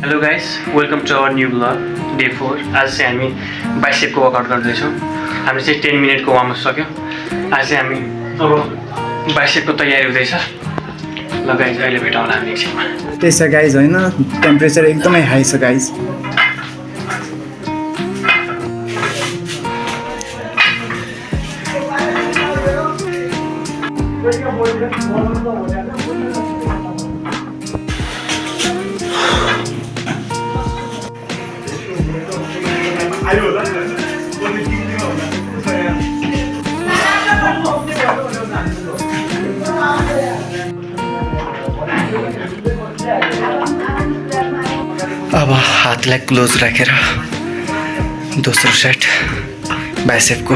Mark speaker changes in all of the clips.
Speaker 1: Hello guys, welcome to our new vlog day 4। आज चाहिँ हामी बाइसेपको वर्कआउट गर्दैछौँ। हामीले चाहिँ 10 मिनटको वार्मअप सक्यो। आज चाहिँ हामी अब बाइसेपको तयारी हुँदैछ। ल गाइस, अहिले भेटौँला हामी एकछिनमा।
Speaker 2: त्यही छ गाइज, होइन टेम्परेचर एकदमै हाई छ गाइज।
Speaker 1: अब हातलाई क्लोज राखेर दोस्रो सेट बाइसेपको।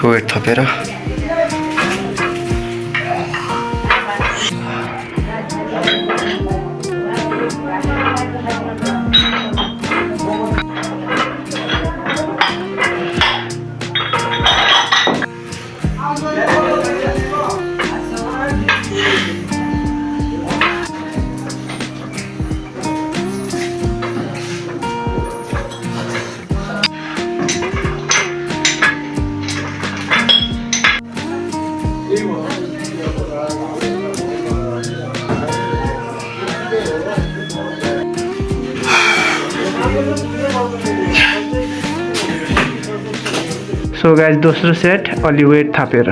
Speaker 1: वेट थपेर
Speaker 2: सो गाइज, दोस्रो सेट अलि वेट थापेर।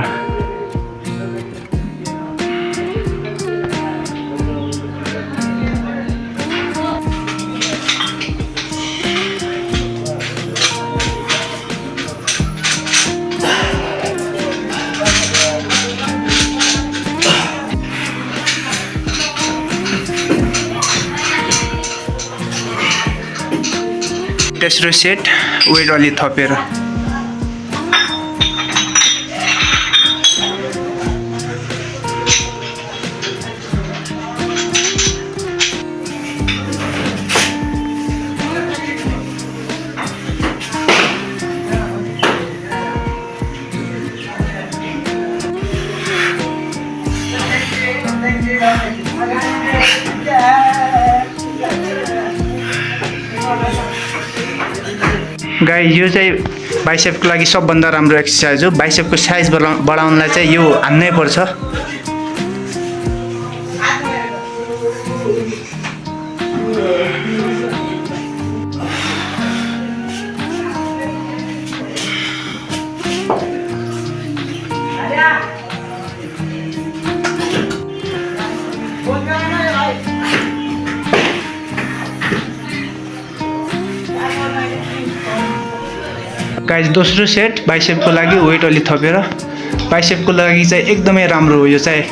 Speaker 2: तेस्रो सेट वेट अलि थपेर। गाइस, यो चाहिँ बाइसेपको लागि सबभन्दा राम्रो एक्सर्साइज हो। बाइसेपको साइज बढाउनलाई चाहिँ यो हान्नै पर्छ। गाइस, दोस्रो सेट बाइसेपको लागि वेट अलि थपेर। बाइसेपको लागि चाहिँ एकदमै राम्रो हो यो चाहिँ।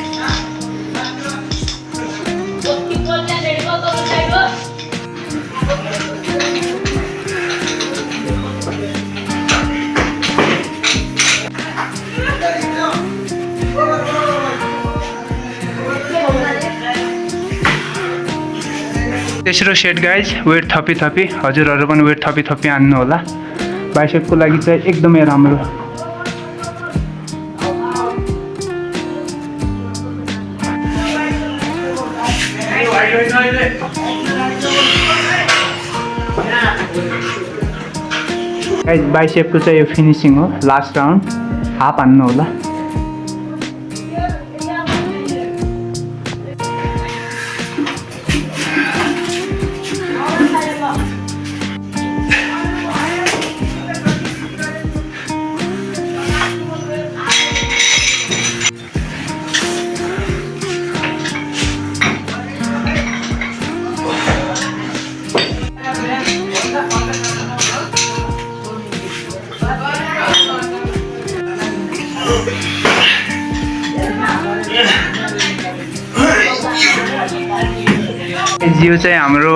Speaker 2: तेस्रो सेट गाइज, वेट थपी हजुरहरू पनि वेट थपी हान्नु होला। बाइसेपको लागि चाहिँ एकदमै राम्रो। गाइज, बाइसेपको चाहिँ यो फिनिसिङ हो। लास्ट राउन्ड हाफ हान्नु होला। यो चाहिँ हाम्रो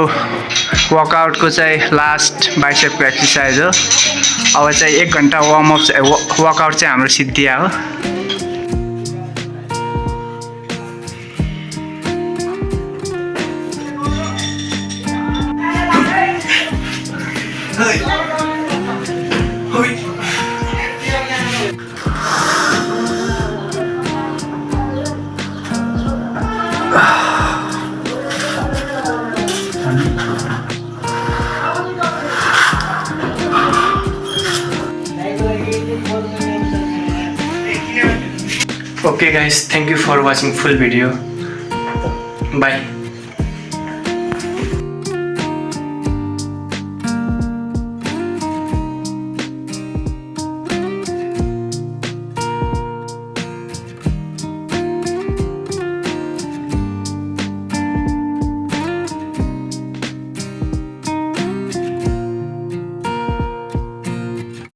Speaker 2: वर्कआउटको चाहिँ लास्ट बाइसेपको एक्सर्साइज हो। अब चाहिँ 1 घन्टा वर्कआउट चाहिँ हाम्रो सिद्धिया हो।
Speaker 1: Okay guys, thank you for watching full video. Bye.